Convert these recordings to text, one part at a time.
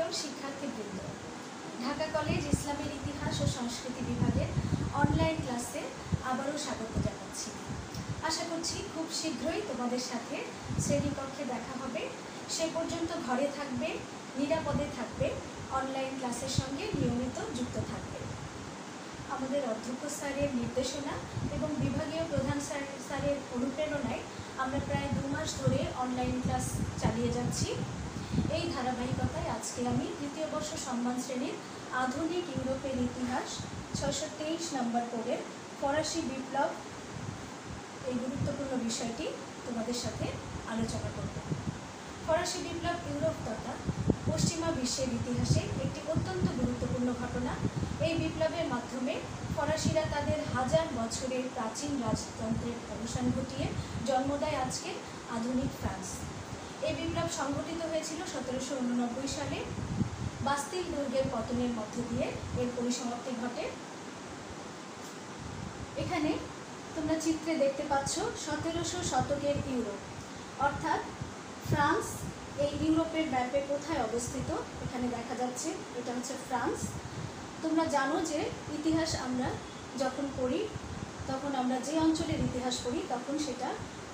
প্রিয় শিক্ষার্থীবৃন্দ, ঢাকা কলেজ ইসলামের ইতিহাস ও সংস্কৃতি বিভাগের অনলাইন ক্লাসে আবারও স্বাগত জানাচ্ছি। আশা করছি খুব শীঘ্রই তোমাদের সাথে শ্রেণীকক্ষে দেখা হবে। সে পর্যন্ত ঘরে থাকবে, নিরাপদে থাকবে, অনলাইন ক্লাসের সঙ্গে নিয়মিত যুক্ত থাকবে। আমাদের অধ্যক্ষ স্যারের নির্দেশনা এবং বিভাগীয় প্রধান স্যারের অনুপ্রেরণায় আমরা প্রায় 2 মাস ধরে অনলাইন ক্লাস চালিয়ে যাচ্ছি। এই ধারাবাহিকতায় আজকে আমি তৃতীয় বর্ষ সম্মান শ্রেণীর আধুনিক ইউরোপের ইতিহাস 623 নম্বর পড়ের ফরাসি বিপ্লব এই গুরুত্বপূর্ণ বিষয়টি তোমাদের সাথে আলোচনা করব। ফরাসি বিপ্লব ইউরোপ তথা পশ্চিমা বিশ্বের ইতিহাসে একটি অত্যন্ত গুরুত্বপূর্ণ ঘটনা। এই বিপ্লবের মাধ্যমে ফরাসিরা তাদের হাজার বছরের প্রাচীন রাজতন্ত্রের অবসান ঘটিয়ে জন্ম দেয় আজকের আধুনিক ফ্রান্স। এই বিপ্লব সংঘটিত হয়েছিল 1789 সালে। বাস্তিল দুর্গের পতনের মধ্য দিয়ে এর পরিসমাপ্তি ঘটে। এখানে তোমরা চিত্রে দেখতে পাচ্ছ 1700 শতকের ইউরোপ, অর্থাৎ ফ্রান্স এই ইউরোপের ম্যাপে কোথায় অবস্থিত এখানে দেখা যাচ্ছে। এটা হচ্ছে ফ্রান্স। তোমরা জানো যে ইতিহাস আমরা যখন পড়ি তখন আমরা যে অঞ্চলের ইতিহাস পড়ি তখন সেটা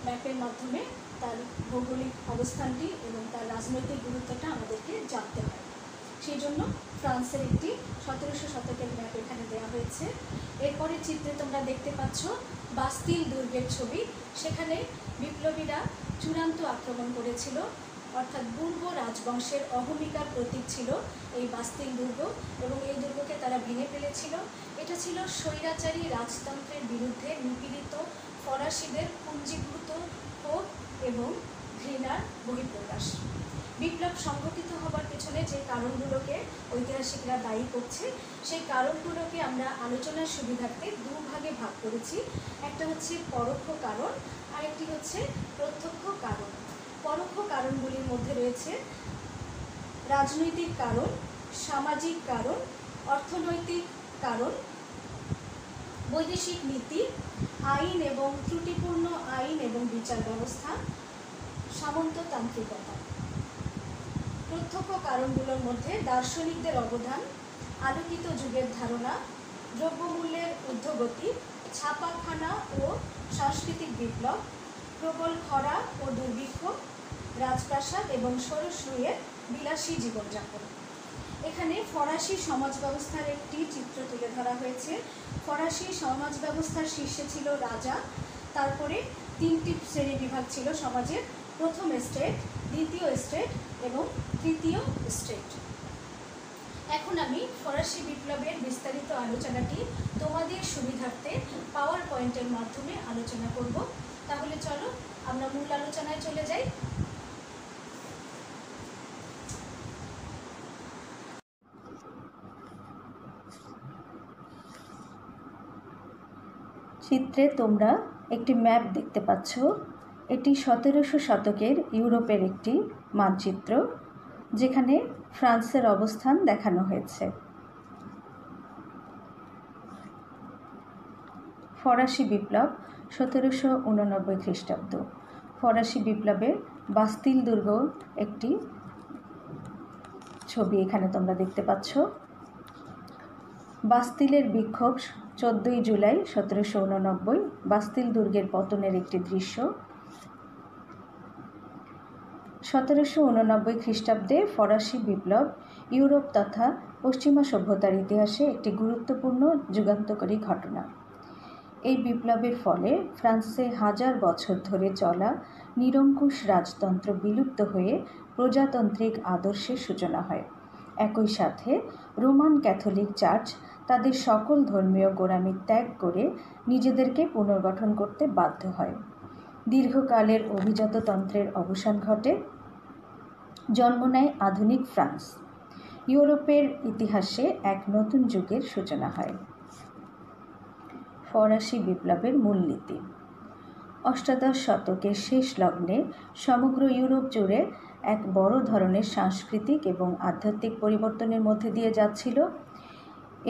ম্যাপের মাধ্যমে তার ভৌগোলিক অবস্থানটি এবং তার রাজনৈতিক গুরুত্বটা আমাদেরকে জানতে হয়। সেই জন্য ফ্রান্সের একটি 1700 শতকের ম্যাপ এখানে দেওয়া হয়েছে। এরপরে চিত্রে তোমরা দেখতে পাচ্ছ বাস্তিল দুর্গের ছবি। সেখানে বিপ্লবীরা চূড়ান্ত আক্রমণ করেছিল, অর্থাৎ পূর্ব রাজবংশের অহমিকার প্রতীক ছিল এই বাস্তিল দুর্গ এবং এই দুর্গকে তারা ভেঙে ফেলেছিল। এটা ছিল স্বৈরাচারী রাজতন্ত্রের বিরুদ্ধে নিপীড়িত ফরাসিদের পুঞ্জীভূত ক্ষোভ এবং ঘৃণার বহিঃপ্রকাশ। বিপ্লব সংঘটিত হবার পেছনে যে কারণগুলোকে ঐতিহাসিকরা দায়ী করছে সেই কারণগুলোকে আমরা আলোচনার সুবিধার্থে 2 ভাগে ভাগ করেছি। একটা হচ্ছে পরোক্ষ কারণ, আরেকটি হচ্ছে প্রত্যক্ষ কারণ। পরোক্ষ কারণগুলির মধ্যে রয়েছে রাজনৈতিক কারণ, সামাজিক কারণ, অর্থনৈতিক কারণ, বৈদেশিক নীতি, আইন এবং ত্রুটিপূর্ণ আইন এবং বিচার ব্যবস্থা, সামন্ততান্ত্রিকতা। প্রত্যক্ষ কারণগুলোর মধ্যে দার্শনিকদের অবদান, আলোকিত যুগের ধারণা, দ্রব্যমূল্যের ঊর্ধ্বগতি, ছাপাখানা ও সাংস্কৃতিক বিপ্লব, প্রবল খরা ও দুর্ভিক্ষ, রাজপ্রাসাদ এবং ষোড়শরুয়ের বিলাসী জীবনযাপন। এখানে ফরাসি সমাজ ব্যবস্থার একটি চিত্র তুলে ধরা হয়েছে। ফরাসি সমাজ ব্যবস্থার শীর্ষে ছিল রাজা, তারপরে 3টি শ্রেণী বিভাগ ছিল সমাজের, প্রথম স্টেট, দ্বিতীয় স্টেট এবং তৃতীয় স্টেট। এখন আমি ফরাসি বিপ্লবের বিস্তারিত আলোচনাটি তোমাদের সুবিধার্থে পাওয়ার পয়েন্টের মাধ্যমে আলোচনা করব। তাহলে চলো আমরা মূল আলোচনায় চলে যাই। চিত্রে তোমরা একটি ম্যাপ দেখতে পাচ্ছ। এটি 1700 শতকের ইউরোপের একটি মানচিত্র, যেখানে ফ্রান্সের অবস্থান দেখানো হয়েছে। ফরাসি বিপ্লব 1789 খ্রিস্টাব্দ। ফরাসি বিপ্লবের বাস্তিল দুর্গ একটি ছবি এখানে তোমরা দেখতে পাচ্ছ। বাস্তিলের বিক্ষোভ 14 জুলাই 1789, বাস্তিল দুর্গের পতনের একটি দৃশ্য। 1789 খ্রিস্টাব্দে ফরাসি বিপ্লব ইউরোপ তথা পশ্চিমা সভ্যতার ইতিহাসে একটি গুরুত্বপূর্ণ যুগান্তকারী ঘটনা। এই বিপ্লবের ফলে ফ্রান্সে হাজার বছর ধরে চলা নিরঙ্কুশ রাজতন্ত্র বিলুপ্ত হয়ে প্রজাতান্ত্রিক আদর্শের সূচনা হয়। একই সাথে রোমান ক্যাথলিক চার্চ তাদের সকল ধর্মীয় গোঁড়ামি ত্যাগ করে নিজেদেরকে পুনর্গঠন করতে বাধ্য হয়। দীর্ঘকালের অভিজাততন্ত্রের অবসান ঘটে, জন্ম নেয় আধুনিক ফ্রান্স। ইউরোপের ইতিহাসে এক নতুন যুগের সূচনা হয়। ফরাসি বিপ্লবের মূলনীতি। অষ্টাদশ শতকের শেষ লগ্নে সমগ্র ইউরোপ জুড়ে এক বড় ধরনের সাংস্কৃতিক এবং আধ্যাত্মিক পরিবর্তনের মধ্যে দিয়ে যাচ্ছিল।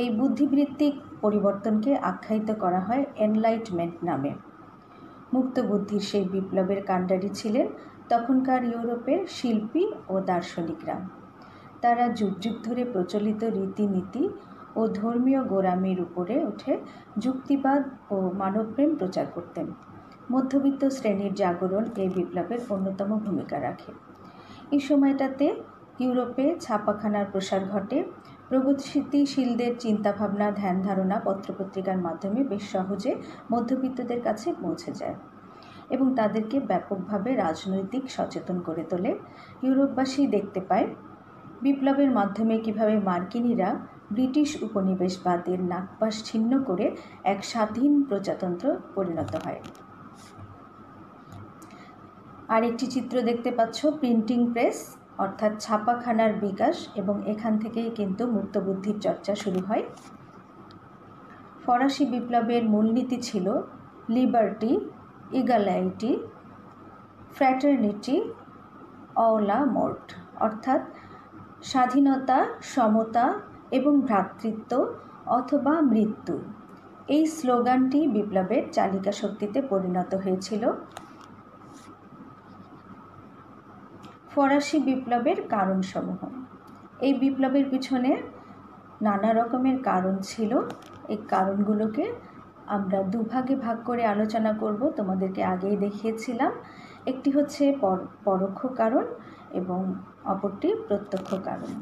এই বুদ্ধিবৃত্তিক পরিবর্তনকে আখ্যায়িত করা হয় এনলাইটমেন্ট নামে। মুক্ত বুদ্ধির সেই বিপ্লবের কাণ্ডারি ছিলেন তখনকার ইউরোপের শিল্পী ও দার্শনিকরা। তারা যুগ যুগ ধরে প্রচলিত রীতিনীতি ও ধর্মীয় গোঁড়ামির উপরে উঠে যুক্তিবাদ ও মানবপ্রেম প্রচার করতেন। মধ্যবিত্ত শ্রেণীর জাগরণ এই বিপ্লবের অন্যতম ভূমিকা রাখে। এই সময়টাতে ইউরোপে ছাপাখানার প্রসার ঘটে। প্রগতিশীলদের চিন্তাভাবনা, ধ্যান ধারণা পত্রপত্রিকার মাধ্যমে বেশ সহজে মধ্যবিত্তদের কাছে পৌঁছে যায় এবং তাদেরকে ব্যাপকভাবে রাজনৈতিক সচেতন করে তোলে। ইউরোপবাসী দেখতে পায় বিপ্লবের মাধ্যমে কিভাবে মার্কিনীরা ব্রিটিশ উপনিবেশবাদের নাগপাশ ছিন্ন করে এক স্বাধীন প্রজাতন্ত্র পরিণত হয়। আরেকটি চিত্র দেখতে পাচ্ছ, প্রিন্টিং প্রেস অর্থাৎ ছাপাখানার বিকাশ, এবং এখান থেকেই কিন্তু মুক্তবুদ্ধির চর্চা শুরু হয়। ফরাসি বিপ্লবের মূলনীতি ছিল লিবার্টি, ইগালিটি, ফ্র্যাটার্নিটি, অলা মোর্ট, অর্থাৎ স্বাধীনতা, সমতা এবং ভ্রাতৃত্ব অথবা মৃত্যু। এই স্লোগানটি বিপ্লবের চালিকা শক্তিতে পরিণত হয়েছিল। ফরাসি বিপ্লবের কারণসমূহ। এই বিপ্লবের পিছনে নানা রকমের কারণ ছিল। এই কারণগুলোকে আমরা দুভাগে ভাগ করে আলোচনা করব, তোমাদেরকে আগেই দেখিয়েছিলাম। একটি হচ্ছে পরোক্ষ কারণ এবং অপরটি প্রত্যক্ষ কারণ।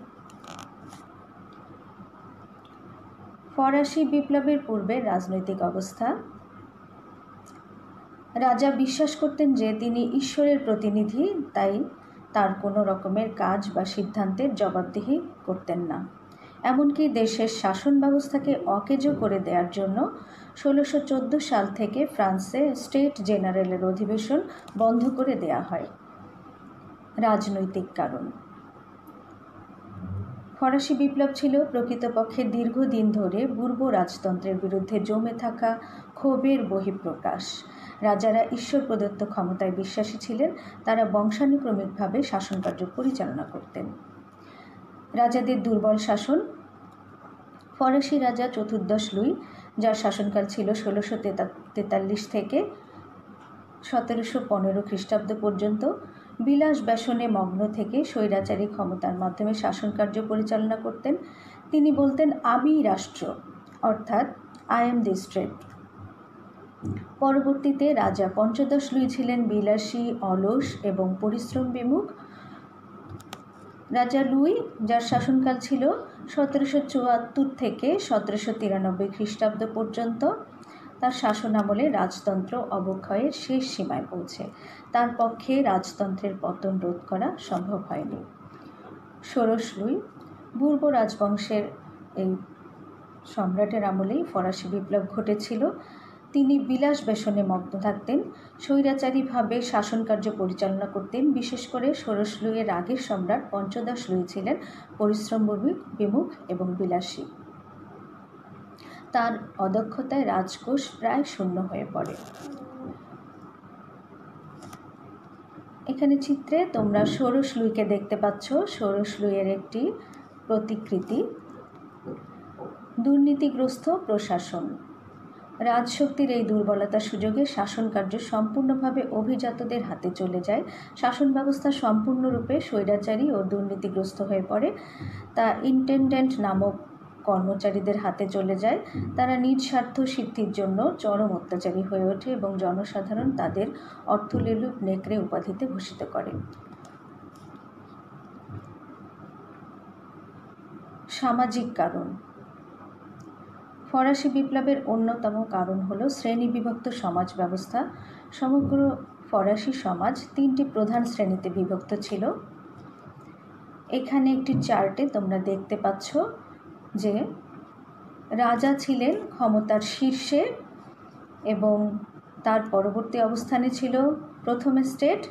ফরাসি বিপ্লবের পূর্বের রাজনৈতিক অবস্থা। রাজা বিশ্বাস করতেন যে তিনি ঈশ্বরের প্রতিনিধি, তাই তার কোনো রকমের কাজ বা সিদ্ধান্তের জবাবদিহি করতেন না। এমনকি দেশের শাসন ব্যবস্থাকে অকেজো করে দেওয়ার জন্য 1614 সাল থেকে ফ্রান্সে স্টেট জেনারেলের অধিবেশন বন্ধ করে দেওয়া হয়। রাজনৈতিক কারণ। ফরাসি বিপ্লব ছিল প্রকৃতপক্ষে দীর্ঘদিন ধরে পূর্ব রাজতন্ত্রের বিরুদ্ধে জমে থাকা ক্ষোভের বহিঃপ্রকাশ। রাজারা ঈশ্বর প্রদত্ত ক্ষমতায় বিশ্বাসী ছিলেন। তারা বংশানুক্রমিকভাবে শাসনকার্য পরিচালনা করতেন। রাজাদের দুর্বল শাসন। ফরাসি রাজা চতুর্দশ লুই, যার শাসনকাল ছিল 1643 থেকে 1715 খ্রিস্টাব্দ পর্যন্ত, বিলাস ব্যসনে মগ্ন থেকে স্বৈরাচারী ক্ষমতার মাধ্যমে শাসনকার্য পরিচালনা করতেন। তিনি বলতেন, আমি রাষ্ট্র, অর্থাৎ আই এম দি স্টেট। পরবর্তীতে রাজা পঞ্চদশ লুই ছিলেন বিলাসী, অলস এবং পরিশ্রম বিমুখ। রাজা লুই, যার শাসনকাল ছিল 1774 থেকে 1793 খ্রিস্টাব্দ পর্যন্ত, তার শাসন আমলে রাজতন্ত্র অবক্ষয়ের শেষ সীমায় পৌঁছে। তার পক্ষে রাজতন্ত্রের পতন রোধ করা সম্ভব হয়নি। ষোড়শ লুই, পূর্ব রাজবংশের এই সম্রাটের আমলেই ফরাসি বিপ্লব ঘটেছিল। তিনি বিলাস ব্যসনে মগ্ন থাকতেন, স্বৈরাচারীভাবে শাসনকার্য পরিচালনা করতেন। বিশেষ করে ষোড়শ লুইয়ের আগের সম্রাট পঞ্চদশ লুই ছিলেন পরিশ্রম বিমুখ এবং বিলাসী। তার অদক্ষতায় রাজকোষ প্রায় শূন্য হয়ে পড়ে। এখানে চিত্রে তোমরা ষোড়শ লুইকে দেখতে পাচ্ছ। ষোড়শ লুইয়ের একটি প্রতিকৃতি। দুর্নীতিগ্রস্ত প্রশাসন। রাজশক্তির এই দুর্বলতার সুযোগে শাসনকার্য সম্পূর্ণভাবে অভিজাতদের হাতে চলে যায়। শাসন ব্যবস্থা সম্পূর্ণরূপে স্বৈরাচারী ও দুর্নীতিগ্রস্ত হয়ে পড়ে। তা ইন্টেন্ডেন্ট নামক কর্মচারীদের হাতে চলে যায়। তারা নিজ স্বার্থ সিদ্ধির জন্য চরম অত্যাচারী হয়ে ওঠে এবং জনসাধারণ তাদের অর্থলেলুপ নেকড়ে উপাধিতে ভূষিত করে। সামাজিক কারণ। ফরাসি বিপ্লবের অন্যতম কারণ হল শ্রেণীবিভক্ত সমাজ ব্যবস্থা। সমগ্র ফরাসি সমাজ 3টি প্রধান শ্রেণীতে বিভক্ত ছিল। এখানে একটি চার্টে তোমরা দেখতে পাচ্ছ যে রাজা ছিলেন ক্ষমতার শীর্ষে এবং তার পরবর্তী অবস্থানে ছিল প্রথম স্টেট,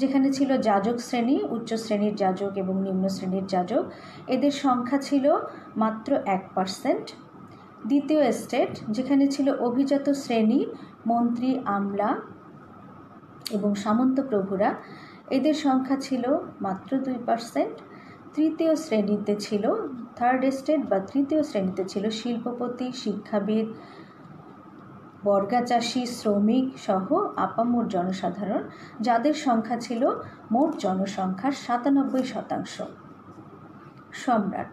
যেখানে ছিল যাজক শ্রেণী, উচ্চ শ্রেণীর যাজক এবং নিম্ন শ্রেণীর যাজক। এদের সংখ্যা ছিল মাত্র 1%। দ্বিতীয় স্টেট, যেখানে ছিল অভিজাত শ্রেণী, মন্ত্রী, আমলা এবং সামন্ত প্রভুরা। এদের সংখ্যা ছিল মাত্র 2%। তৃতীয় শ্রেণীতে ছিল, থার্ড স্টেট বা তৃতীয় শ্রেণীতে ছিল শিল্পপতি, শিক্ষাবিদ, বর্গাচাষী, শ্রমিক সহ আপামর জনসাধারণ, যাদের সংখ্যা ছিল মোট জনসংখ্যার 97%। সম্রাট।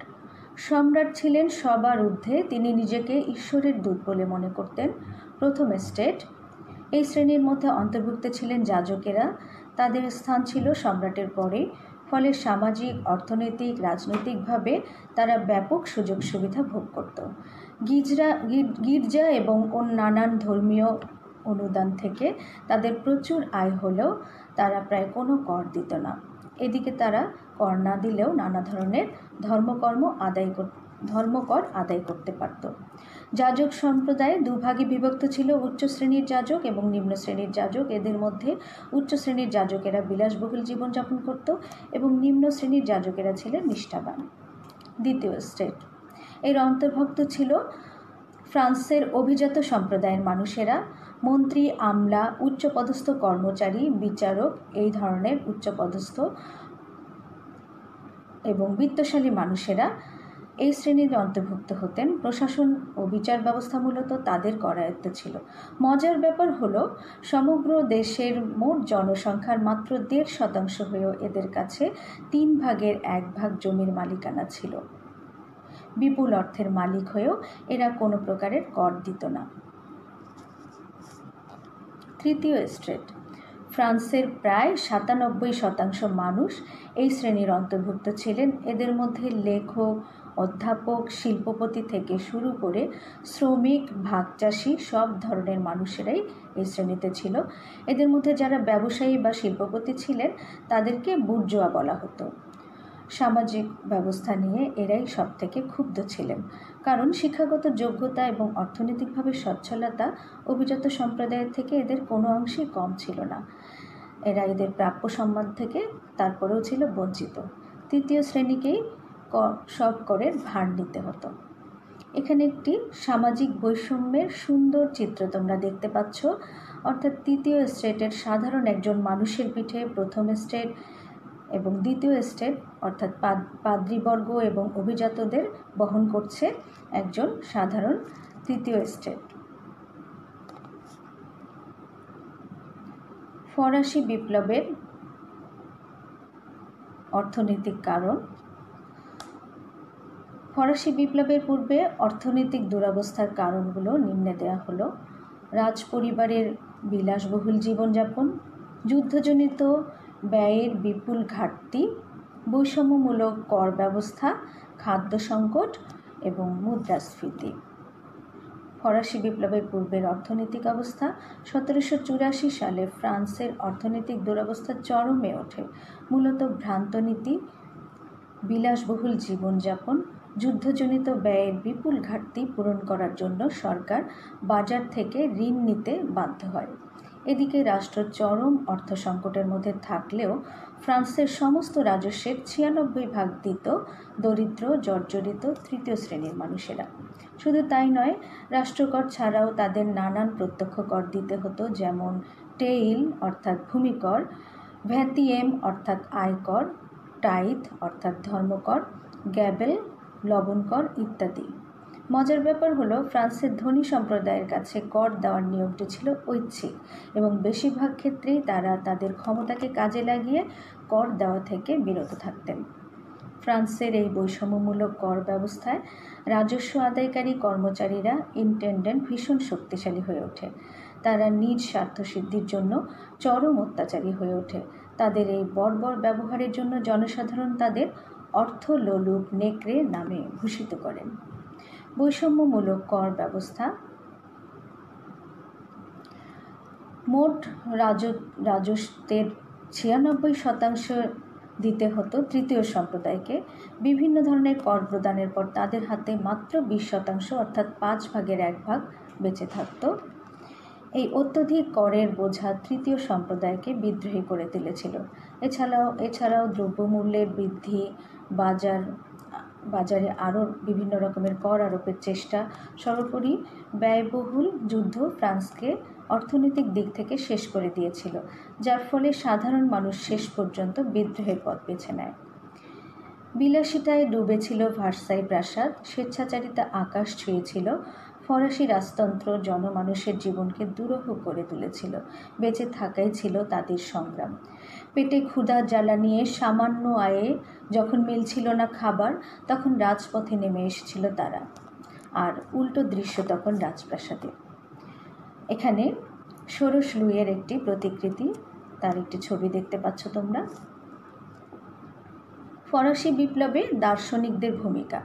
সম্রাট ছিলেন সবার ঊর্ধ্বে, তিনি নিজেকে ঈশ্বরের দূত বলে মনে করতেন। প্রথম এস্টেট, এই শ্রেণীর মধ্যে অন্তর্ভুক্ত ছিলেন যাজকেরা, তাদের স্থান ছিল সম্রাটের পরে, ফলে সামাজিক, অর্থনৈতিক, রাজনৈতিকভাবে তারা ব্যাপক সুযোগ সুবিধা ভোগ করত। গির্জা এবং নানান ধর্মীয় অনুদান থেকে তাদের প্রচুর আয় হলেও তারা প্রায় কোনো কর দিত না। এদিকে তারা কর না দিলেও নানা ধরনের ধর্মকর আদায় করতে পারত। যাজক সম্প্রদায় দুভাগে বিভক্ত ছিল, উচ্চ শ্রেণীর যাজক এবং নিম্ন শ্রেণীর যাজক। এদের মধ্যে উচ্চ শ্রেণীর যাজকেরা বিলাসবহুল জীবনযাপন করত এবং নিম্ন শ্রেণীর যাজকেরা ছিলেন নিষ্ঠাবান। দ্বিতীয় স্টেট, এর অন্তর্ভুক্ত ছিল ফ্রান্সের অভিজাত সম্প্রদায়ের মানুষেরা, মন্ত্রী, আমলা, উচ্চপদস্থ কর্মচারী, বিচারক, এই ধরনের উচ্চপদস্থ এবং বিত্তশালী মানুষেরা এই শ্রেণীর অন্তর্ভুক্ত হতেন। প্রশাসন ও বিচার ব্যবস্থা মূলত তাদের করায়ত্ত ছিল। মজার ব্যাপার হলো, সমগ্র দেশের মোট জনসংখ্যার মাত্র 1.5% হয়েও এদের কাছে 1/3 জমির মালিকানা ছিল। বিপুল অর্থের মালিক হয়েও এরা কোনো প্রকারের কর দিত না। তৃতীয় স্টেট, ফ্রান্সের প্রায় 97% মানুষ এই শ্রেণীর অন্তর্ভুক্ত ছিলেন। এদের মধ্যে লেখক, অধ্যাপক, শিল্পপতি থেকে শুরু করে শ্রমিক, ভাগচাষী, সব ধরনের মানুষেরাই এই শ্রেণীতে ছিল। এদের মধ্যে যারা ব্যবসায়ী বা শিল্পপতি ছিলেন তাদেরকে বুর্জোয়া বলা হতো। সামাজিক ব্যবস্থা নিয়ে এরাই সব থেকে ক্ষুব্ধ ছিলেন, কারণ শিক্ষাগত যোগ্যতা এবং অর্থনৈতিকভাবে সচ্ছলতা অভিজাত সম্প্রদায়ের থেকে এদের কোনো অংশেই কম ছিল না। এরা এদের প্রাপ্য সম্মান থেকে তারপরেও ছিল বঞ্চিত। তৃতীয় শ্রেণীকেই সব করের ভার নিতে হতো। এখানে একটি সামাজিক বৈষম্যের সুন্দর চিত্র তোমরা দেখতে পাচ্ছ, অর্থাৎ তৃতীয় স্টেটের সাধারণ একজন মানুষের পিঠে প্রথম স্টেট এবং দ্বিতীয় স্টেট অর্থাৎ পাদ্রীবর্গ এবং অভিজাতদের বহন করছে একজন সাধারণ তৃতীয় স্টেট। ফরাসি বিপ্লবের অর্থনৈতিক কারণ। ফরাসি বিপ্লবের পূর্বে অর্থনৈতিক দুরবস্থার কারণগুলো নিম্নে দেওয়া হলো: রাজপরিবারের বিলাসবহুল জীবনযাপন, যুদ্ধজনিত ব্যয়ের বিপুল ঘাটতি, বৈষম্যমূলক কর ব্যবস্থা, খাদ্য সংকট এবং মুদ্রাস্ফীতি। ফরাসি বিপ্লবের পূর্বের অর্থনৈতিক অবস্থা। 1784 সালে ফ্রান্সের অর্থনৈতিক দুরবস্থা চরমে ওঠে। মূলত ভ্রান্ত নীতি, বিলাসবহুল জীবনযাপন, যুদ্ধজনিত ব্যয়ের বিপুল ঘাটতি পূরণ করার জন্য সরকার বাজার থেকে ঋণ নিতে বাধ্য হয়। এদিকে রাষ্ট্র চরম অর্থ সংকটের মধ্যে থাকলেও ফ্রান্সের সমস্ত রাজস্বের 96% দিত দরিদ্র, জর্জরিত তৃতীয় শ্রেণীর মানুষেরা। শুধু তাই নয়, রাষ্ট্রকর ছাড়াও তাদের নানান প্রত্যক্ষ কর দিতে হতো, যেমন টেইল অর্থাৎ ভূমিকর, ভ্যাতিয়েম অর্থাৎ আয়কর, টাইথ অর্থাৎ ধর্মকর, গ্যাবেল লবণকর ইত্যাদি। মজার ব্যাপার হলো, ফ্রান্সের ধনী সম্প্রদায়ের কাছে কর দেওয়ার নিয়মটি ছিল ঐচ্ছিক এবং বেশিরভাগ ক্ষেত্রেই তারা তাদের ক্ষমতাকে কাজে লাগিয়ে কর দেওয়া থেকে বিরত থাকতেন। ফ্রান্সের এই বৈষম্যমূলক কর ব্যবস্থায় রাজস্ব আদায়কারী কর্মচারীরা ইন্টেন্ডেন্ট ভীষণ শক্তিশালী হয়ে ওঠে। তারা নিজ স্বার্থসিদ্ধির জন্য চরম অত্যাচারী হয়ে ওঠে। তাদের এই বর্বর ব্যবহারের জন্য জনসাধারণ তাদের অর্থলোলুপ নেকড়ে নামে ভূষিত করেন। বৈষম্যমূলক কর ব্যবস্থা। মোট রাজস্বের 96% দিতে হতো তৃতীয় সম্প্রদায়কে। বিভিন্ন ধরনের কর প্রদানের পর তাদের হাতে মাত্র 20% অর্থাৎ 1/5 বেঁচে থাকত। এই অত্যধিক করের বোঝা তৃতীয় সম্প্রদায়কে বিদ্রোহী করে তুলেছিল। এছাড়াও দ্রব্যমূল্যের বৃদ্ধি, বাজারে আরও বিভিন্ন রকমের কর আরোপের চেষ্টা, সর্বোপরি ব্যয়বহুল যুদ্ধ ফ্রান্সকে অর্থনৈতিক দিক থেকে শেষ করে দিয়েছিল, যার ফলে সাধারণ মানুষ শেষ পর্যন্ত বিদ্রোহের পথ বেছে নেয়। বিলাসিতায় ডুবেছিল ভার্সাই প্রাসাদ, স্বেচ্ছাচারিতা আকাশ ছুঁয়েছিল। ফরাসি রাজতন্ত্র জনমানুষের জীবনকে দুরূহ করে তুলেছিল। বেঁচে থাকাই ছিল তাদের সংগ্রাম। পেটে ক্ষুধা জ্বালা নিয়ে সামান্য আয়ে যখন মিলছিল না খাবার, তখন রাজপথে নেমে এসেছিল তারা। আর উল্টো দৃশ্য তখন রাজপ্রাসাদে। এখানে ষোড়শ লুইয়ের একটি প্রতিকৃতি, তার একটি ছবি দেখতে পাচ্ছ তোমরা। ফরাসি বিপ্লবে দার্শনিকদের ভূমিকা।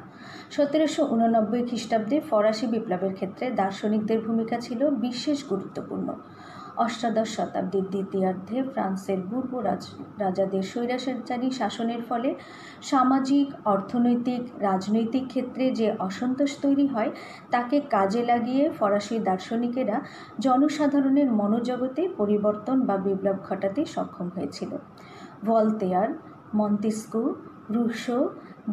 1789 খ্রিস্টাব্দে ফরাসি বিপ্লবের ক্ষেত্রে দার্শনিকদের ভূমিকা ছিল বিশেষ গুরুত্বপূর্ণ। অষ্টাদশ শতাব্দীর দ্বিতীয়ার্ধে ফ্রান্সের বুর্বো রাজাদের স্বৈরাচারী শাসনের ফলে সামাজিক, অর্থনৈতিক, রাজনৈতিক ক্ষেত্রে যে অসন্তোষ তৈরি হয়, তাকে কাজে লাগিয়ে ফরাসি দার্শনিকেরা জনসাধারণের মনোজগতে পরিবর্তন বা বিপ্লব ঘটাতে সক্ষম হয়েছিল। ভলতেয়ার, মন্তেস্কু, রুশো,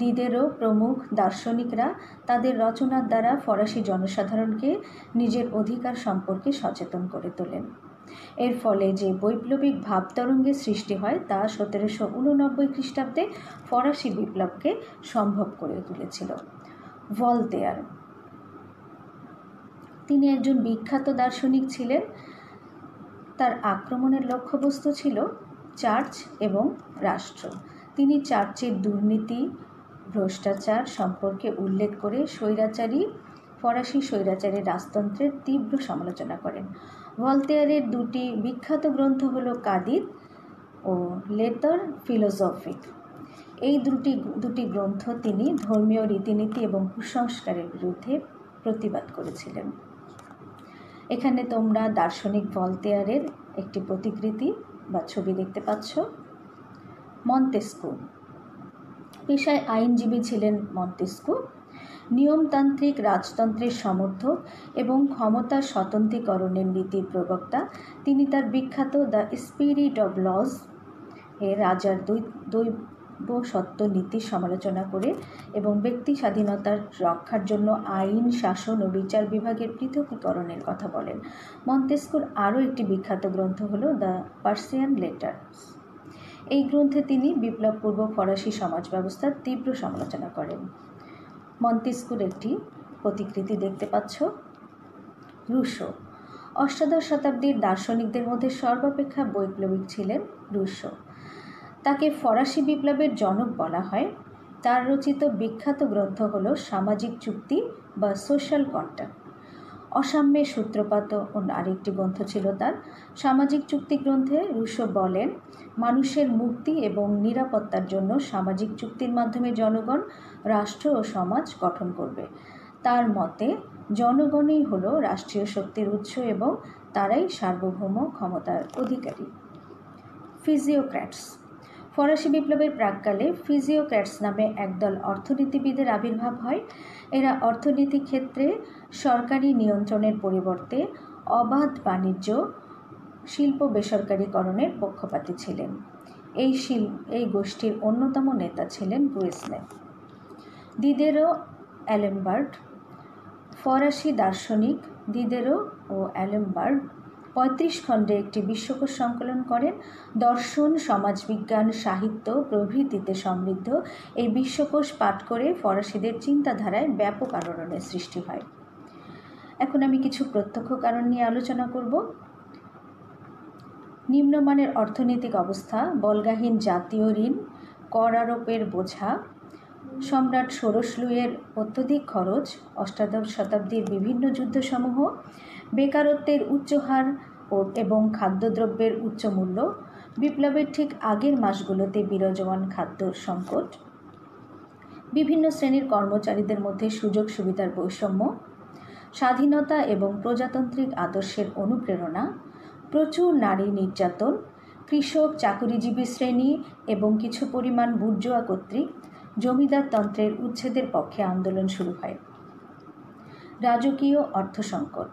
দিদেরো প্রমুখ দার্শনিকরা তাদের রচনার দ্বারা ফরাসি জনসাধারণকে নিজের অধিকার সম্পর্কে সচেতন করে তোলেন। এর ফলে যে বৈপ্লবিক ভাবতরঙ্গের সৃষ্টি হয় তা 1789 খ্রিস্টাব্দে ফরাসি বিপ্লবকে সম্ভব করে তুলেছিল। ভলতেয়ার, তিনি একজন বিখ্যাত দার্শনিক ছিলেন। তার আক্রমণের লক্ষ্যবস্তু ছিল চার্চ এবং রাষ্ট্র। তিনি চার্চের দুর্নীতি, ভ্রষ্টাচার সম্পর্কে উল্লেখ করে ফরাসি স্বৈরাচারী রাজতন্ত্রের তীব্র সমালোচনা করেন। ভলতেয়ারের দুটি বিখ্যাত গ্রন্থ হল কাদিত ও লেতর ফিলোসফিক। এই দুটি গ্রন্থ তিনি ধর্মীয় রীতিনীতি এবং কুসংস্কারের বিরুদ্ধে প্রতিবাদ করেছিলেন। এখানে তোমরা দার্শনিক ভলতেয়ারের একটি প্রতিকৃতি বা ছবি দেখতে পাচ্ছ। মন্তেস্কু, পেশায় আইনজীবী ছিলেন মন্তেস্কু। নিয়মতান্ত্রিক রাজতন্ত্রের সমর্থক এবং ক্ষমতার স্বতন্ত্রীকরণের নীতির প্রবক্তা। তিনি তার বিখ্যাত দ্য স্পিরিট অব লজ এ রাজার দৈব সত্য নীতির সমালোচনা করে এবং ব্যক্তি স্বাধীনতার রক্ষার জন্য আইন, শাসন ও বিচার বিভাগের পৃথকীকরণের কথা বলেন। মন্তেস্কুর আরও একটি বিখ্যাত গ্রন্থ হল দ্য পার্সিয়ান লেটার্স। এই গ্রন্থে তিনি বিপ্লবপূর্ব ফরাসি সমাজ ব্যবস্থার তীব্র সমালোচনা করেন। মন্তেস্কুর একটি প্রতিকৃতি দেখতে পাচ্ছ। রুশো, অষ্টাদশ শতাব্দীর দার্শনিকদের মধ্যে সর্বাপেক্ষা বৈপ্লবিক ছিলেন রুশো। তাকে ফরাসি বিপ্লবের জনক বলা হয়। তার রচিত বিখ্যাত গ্রন্থ হল সামাজিক চুক্তি বা সোশ্যাল কন্ট্রাক্ট। অসাম্যের সূত্রপাত ও আরেকটি গ্রন্থ ছিল তার। সামাজিক চুক্তি গ্রন্থে রুশো বলেন, মানুষের মুক্তি এবং নিরাপত্তার জন্য সামাজিক চুক্তির মাধ্যমে জনগণ রাষ্ট্র ও সমাজ গঠন করবে। তার মতে জনগণই হল রাষ্ট্রীয় শক্তির উৎস এবং তারাই সার্বভৌম ক্ষমতার অধিকারী। ফিজিওক্র্যাটস, ফরাসি বিপ্লবের প্রাক্কালে ফিজিওক্র্যাটস নামে একদল অর্থনীতিবিদের আবির্ভাব হয়। এরা অর্থনীতি ক্ষেত্রে সরকারি নিয়ন্ত্রণের পরিবর্তে অবাধ বাণিজ্য, শিল্প বেসরকারীকরণের পক্ষপাতী ছিলেন। এই গোষ্ঠীর অন্যতম নেতা ছিলেন গুয়েসনে। দিদেরো অ্যালেমবার্ট, ফরাসি দার্শনিক দিদেরো ও অ্যালেমবার্ট 35 খণ্ডে একটি বিশ্বকোষ সংকলন করেন। দর্শন, সমাজবিজ্ঞান, সাহিত্য প্রভৃতিতে সমৃদ্ধ এই বিশ্বকোষ পাঠ করে ফরাসিদের চিন্তাধারায় ব্যাপক আলোড়নের সৃষ্টি হয়। এখন আমি কিছু প্রত্যক্ষ কারণ নিয়ে আলোচনা করব। নিম্নমানের অর্থনৈতিক অবস্থা, বল্গাহীন জাতীয় ঋণ, কর আরোপের বোঝা, সম্রাট ষোড়শ লুইয়ের অত্যধিক খরচ, অষ্টাদশ শতাব্দীর বিভিন্ন যুদ্ধসমূহ, বেকারত্বের উচ্চ হার এবং খাদ্যদ্রব্যের উচ্চ মূল্য, বিপ্লবের ঠিক আগের মাসগুলোতে বিরাজমান খাদ্য সংকট, বিভিন্ন শ্রেণীর কর্মচারীদের মধ্যে সুযোগ সুবিধার বৈষম্য, স্বাধীনতা এবং প্রজাতান্ত্রিক আদর্শের অনুপ্রেরণা, প্রচুর নারী নির্যাতন, কৃষক, চাকুরিজীবী শ্রেণী এবং কিছু পরিমাণ বুর্জোয়া কর্তৃক জমিদারতন্ত্রের উচ্ছেদের পক্ষে আন্দোলন শুরু হয়। রাজকীয় অর্থ সংকট,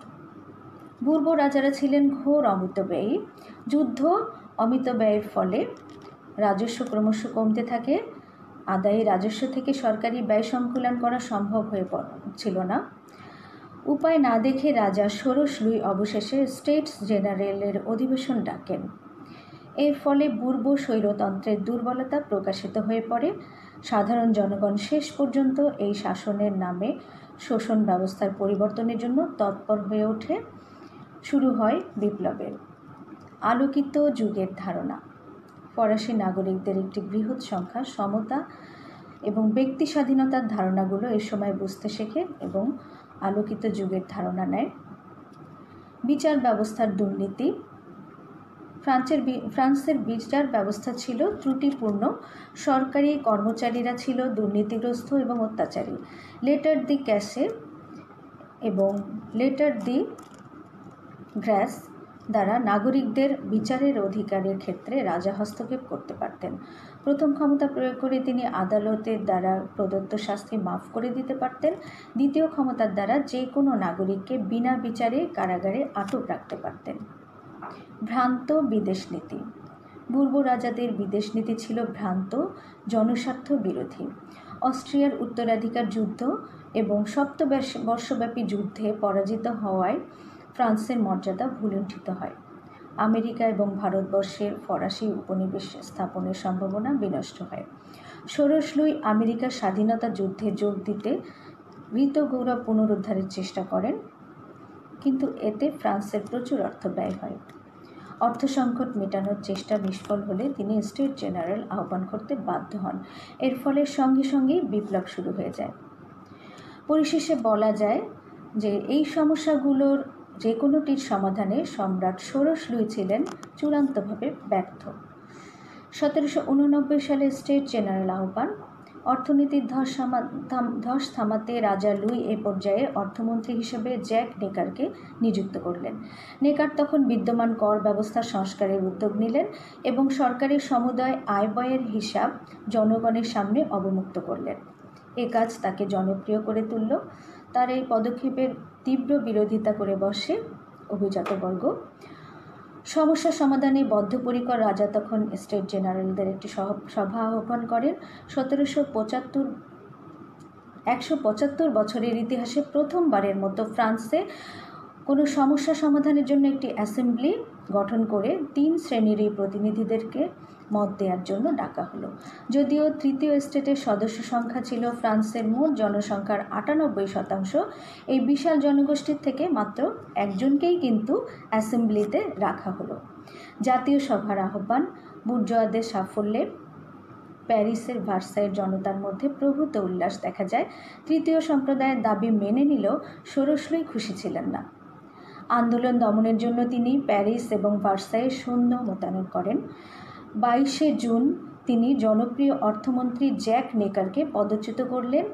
পূর্ব রাজারা ছিলেন ঘোর অমিতব্যয়ী। যুদ্ধ, অমিতব্যয়ের ফলে রাজস্ব ক্রমশ কমতে থাকে। আদায়ী রাজস্ব থেকে সরকারি ব্যয় সংকুলন করা সম্ভব হয়ে ছিল না। উপায় না দেখে রাজা ষোড়শ লুই অবশেষে স্টেটস জেনারেলের অধিবেশন ডাকেন। এর ফলে পূর্ব স্বৈরতন্ত্রের দুর্বলতা প্রকাশিত হয়ে পড়ে। সাধারণ জনগণ শেষ পর্যন্ত এই শাসনের নামে শোষণ ব্যবস্থার পরিবর্তনের জন্য তৎপর হয়ে ওঠে। শুরু হয় বিপ্লবের আলোকিত যুগের ধারণা। ফরাসি নাগরিকদের একটি বৃহৎ সংখ্যা সমতা এবং ব্যক্তি স্বাধীনতার ধারণাগুলো এ সময় বুঝতে শেখে এবং আলোকিত যুগের ধারণা নেয়। বিচার ব্যবস্থার দুর্নীতি। ফ্রান্সের বিচার ব্যবস্থা ছিল ত্রুটিপূর্ণ। সরকারি কর্মচারীরা ছিল দুর্নীতিগ্রস্ত এবং অত্যাচারী। লেটার দি ক্যাসে এবং লেটার দি গ্র্যাস দ্বারা নাগরিকদের বিচারের অধিকারের ক্ষেত্রে রাজা হস্তক্ষেপ করতে পারতেন। প্রথম ক্ষমতা প্রয়োগ করে তিনি আদালতের দ্বারা প্রদত্ত শাস্তি মাফ করে দিতে পারতেন। দ্বিতীয় ক্ষমতার দ্বারা যে কোনো নাগরিককে বিনা বিচারে কারাগারে আটক রাখতে পারতেন। ভ্রান্ত বিদেশ নীতি। পূর্ব রাজাদের বিদেশ নীতি ছিল ভ্রান্ত, জনস্বার্থ বিরোধী। অস্ট্রিয়ার উত্তরাধিকার যুদ্ধ এবং সপ্তবর্ষব্যাপী যুদ্ধে পরাজিত হওয়ায় ফ্রান্সের মর্যাদা ভূলুণ্ঠিত হয়। আমেরিকা এবং ভারতবর্ষের ফরাসি উপনিবেশ স্থাপনের সম্ভাবনা বিনষ্ট হয়। ষোড়শ লুই আমেরিকার স্বাধীনতা যুদ্ধে যোগ দিতে হৃত গৌরব পুনরুদ্ধারের চেষ্টা করেন, কিন্তু এতে ফ্রান্সের প্রচুর অর্থ ব্যয় হয়। অর্থ সংকট মেটানোর চেষ্টা নিষ্ফল হলে তিনি স্টেট জেনারেল আহ্বান করতে বাধ্য হন। এর ফলে সঙ্গে সঙ্গেই বিপ্লব শুরু হয়ে যায়। পরিশেষে বলা যায় যে এই সমস্যাগুলোর যে কোনোটির সমাধানে সম্রাট ষোড়শ লুই ছিলেন চূড়ান্তভাবে ব্যর্থ। 1789 সালে স্টেট জেনারেল আহ্বান। অর্থনীতির ধস থামাতে রাজা লুই এ পর্যায়ে অর্থমন্ত্রী হিসেবে জ্যাক নেকারকে নিযুক্ত করলেন। নেকার তখন বিদ্যমান কর ব্যবস্থা সংস্কারের উদ্যোগ নিলেন এবং সরকারের সমুদায় আয় ব্যয়ের হিসাব জনগণের সামনে অবমুক্ত করলেন। এ কাজ তাকে জনপ্রিয় করে তুলল। তার এই পদক্ষেপের তীব্র বিরোধিতা করে বসে অভিজাতবর্গ। সমস্যা সমাধানে বদ্ধপরিকর রাজা তখন স্টেট জেনারেলদের একটি সভা আহ্বান করেন। 175 বছরের ইতিহাসে প্রথমবারের মতো ফ্রান্সে কোনো সমস্যা সমাধানের জন্য একটি অ্যাসেম্বলি গঠন করে 3 শ্রেণীর এই প্রতিনিধিদেরকে মত দেওয়ার জন্য ডাকা হলো। যদিও তৃতীয় স্টেটের সদস্য সংখ্যা ছিল ফ্রান্সের মোট জনসংখ্যার 98%, এই বিশাল জনগোষ্ঠীর থেকে মাত্র একজনকেই কিন্তু অ্যাসেম্বলিতে রাখা হলো। জাতীয় সভার আহ্বান। বুর্জোয়াদের সাফল্যে প্যারিসের ভার্সাইয়ের জনতার মধ্যে প্রভূত উল্লাস দেখা যায়। তৃতীয় সম্প্রদায়ের দাবি মেনে নিলেও ষোড়শ লুই খুশি ছিলেন না। আন্দোলন দমনের জন্য তিনি প্যারিস এবং ভার্সাইয়ে সৈন্য মোতায়েন করেন। 22 জুন তিনি জনপ্রিয় অর্থমন্ত্রী জ্যাক নেকারকে পদচ্যুত করলেন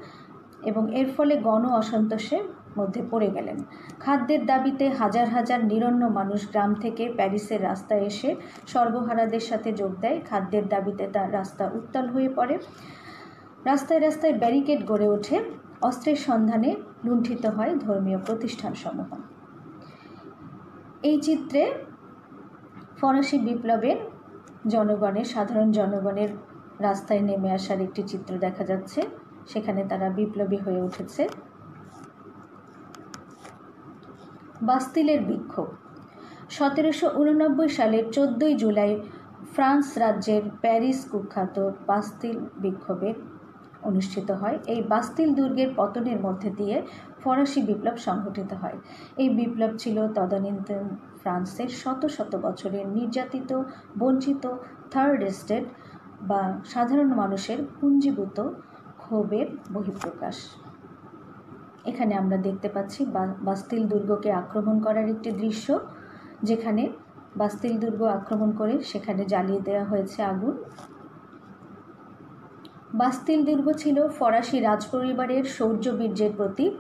এবং এর ফলে গণ অসন্তোষের মধ্যে পড়ে গেলেন। খাদ্যের দাবিতে হাজার হাজার নিরন্ন মানুষ গ্রাম থেকে প্যারিসের রাস্তায় এসে সর্বহারাদের সাথে যোগ দেয়। খাদ্যের দাবিতে তার রাস্তা উত্তাল হয়ে পড়ে। রাস্তায় রাস্তায় ব্যারিকেড গড়ে ওঠে। অস্ত্রের সন্ধানে লুণ্ঠিত হয় ধর্মীয় প্রতিষ্ঠানসমূহ। এই চিত্রে ফরাসি বিপ্লবের সাধারণ জনগণের রাস্তায় নেমে আসার একটি চিত্র দেখা যাচ্ছে। সেখানে তারা বিপ্লবী হয়ে উঠেছে। বাস্তিলের বিক্ষোভ। 1789 সালের 14 জুলাই ফ্রান্স রাজ্যের প্যারিস কুখ্যাত বাস্তিল বিক্ষোভে অনুষ্ঠিত হয়। এই বাস্তিল দুর্গের পতনের মধ্যে দিয়ে ফরাসি বিপ্লব সংঘটিত হয়। এই বিপ্লব ছিল তদানীন্তন ফ্রান্সের শত শত বছরের নির্যাতিত, বঞ্চিত থার্ড এস্টেট বা সাধারণ মানুষের পুঞ্জীভূত ক্ষোভের বহিঃপ্রকাশ। এখানে আমরা দেখতে পাচ্ছি বাস্তিল দুর্গকে আক্রমণ করার একটি দৃশ্য, যেখানে বাস্তিল দুর্গ আক্রমণ করে সেখানে জ্বালিয়ে দেওয়া হয়েছে আগুন। বাস্তিল দুর্গ ছিল ফরাসি রাজপরিবারের শৌর্যবীর্যের প্রতীক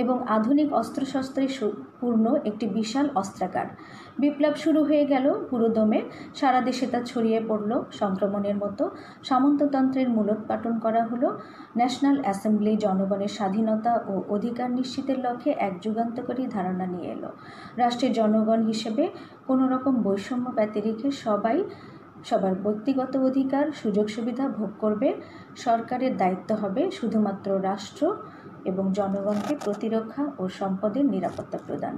এবং আধুনিক অস্ত্রশস্ত্রে পূর্ণ একটি বিশাল অস্ত্রাগার। বিপ্লব শুরু হয়ে গেল পুরোদমে। সারা দেশে তা ছড়িয়ে পড়ল সংক্রমণের মতো। সামন্ততন্ত্রের মূলোৎপাটন করা হলো। ন্যাশনাল অ্যাসেম্বলি জনগণের স্বাধীনতা ও অধিকার নিশ্চিতের লক্ষ্যে এক যুগান্তকারী ধারণা নিয়ে এলো। রাষ্ট্রের জনগণ হিসেবে কোনো রকম বৈষম্য ব্যতি রেখে সবার ব্যক্তিগত অধিকার সুযোগ সুবিধা ভোগ করবে। সরকারের দায়িত্ব হবে শুধুমাত্র রাষ্ট্র এবং জনগণকে প্রতিরক্ষা ও সম্পদের নিরাপত্তা প্রদান।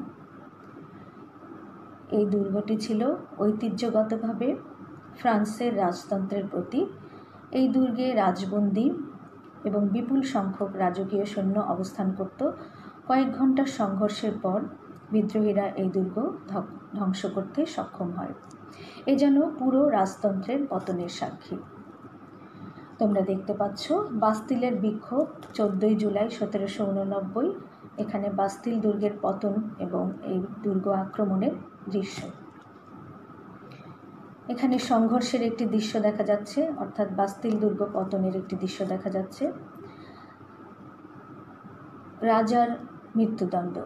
এই দুর্গটি ছিল ঐতিহ্যগতভাবে ফ্রান্সের রাজতন্ত্রের প্রতীক। এই দুর্গে রাজবন্দী এবং বিপুল সংখ্যক রাজকীয় সৈন্য অবস্থান করত। কয়েক ঘন্টার সংঘর্ষের পর বিদ্রোহীরা এই দুর্গ ধ্বংস করতে সক্ষম হয়। এ যেন পুরো রাজতন্ত্রের পতনের সাক্ষী। তোমরা দেখতে পাচ্ছ বাস্তিলের বিক্ষোভ 14 জুলাই 1789। এখানে বাস্তিল দুর্গের পতন এবং এই দুর্গ আক্রমণের দৃশ্য। এখানে সংঘর্ষের একটি দৃশ্য দেখা যাচ্ছে, অর্থাৎ বাস্তিল দুর্গ পতনের একটি দৃশ্য দেখা যাচ্ছে। রাজার মৃত্যুদণ্ড।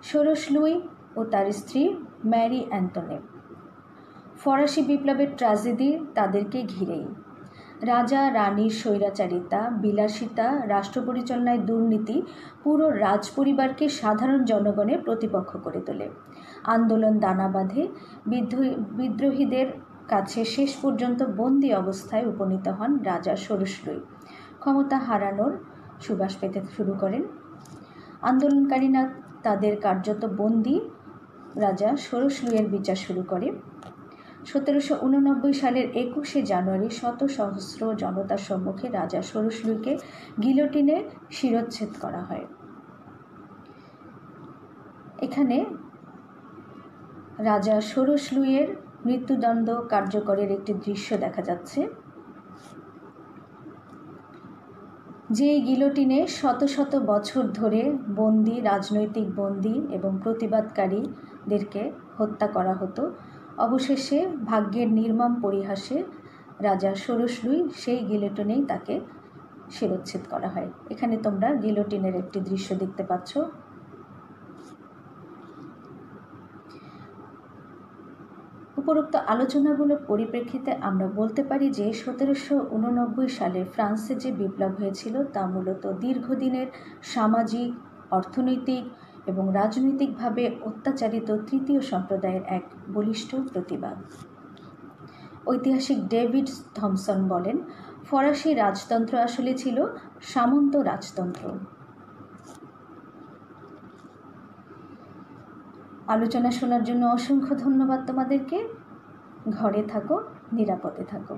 ষোড়শ লুই ও তার স্ত্রী ম্যারি অ্যান্টোনেট। ফরাসি বিপ্লবের ট্র্যাজেডি তাদেরকে ঘিরেই। রাজা রানীর স্বৈরাচারিতা, বিলাসিতা, রাষ্ট্র পরিচালনায় দুর্নীতি পুরো রাজপরিবারকে সাধারণ জনগণের প্রতিপক্ষ করে তোলে। আন্দোলন দানা বাঁধে। বিদ্রোহীদের কাছে শেষ পর্যন্ত বন্দী অবস্থায় উপনীত হন রাজা ষোড়শ লুই। ক্ষমতা হারানোর সুবাস পেতে শুরু করেন। আন্দোলনকারীরা তাদের কার্যত বন্দী রাজা ষোড়শ লুইয়ের বিচার শুরু করে। 1789 সালের 21শে জানুয়ারি শত সহস্র জনতার সম্মুখে রাজা ষোড়শ লুইকে গিলোটিনে শিরচ্ছেদ করা হয়। এখানে রাজা ষোড়শ লুইয়ের মৃত্যুদণ্ড কার্যকরের একটি দৃশ্য দেখা যাচ্ছে। যে গিলোটিনে শত শত বছর ধরে বন্দী, রাজনৈতিক বন্দী এবং প্রতিবাদকারীদেরকে হত্যা করা হতো, অবশেষে ভাগ্যের নির্মম পরিহাসে রাজা ষোড়শ লুই সেই গিলোটিনেই তাকে শিরচ্ছেদ করা হয়। এখানে তোমরা গিলোটিনের একটি দৃশ্য দেখতে পাচ্ছ। উপরোক্ত আলোচনাগুলোর পরিপ্রেক্ষিতে আমরা বলতে পারি যে 1789 সালে ফ্রান্সে যে বিপ্লব হয়েছিল তা মূলত দীর্ঘদিনের সামাজিক, অর্থনৈতিক এবং রাজনৈতিকভাবে অত্যাচারিত তৃতীয় সম্প্রদায়ের এক বলিষ্ঠ প্রতিবাদ। ঐতিহাসিক ডেভিড থমসন বলেন, ফরাসি রাজতন্ত্র আসলে ছিল সামন্ত রাজতন্ত্র। আলোচনা শোনার জন্য অসংখ্য ধন্যবাদ তোমাদেরকে। ঘরে থাকো, নিরাপদে থাকো।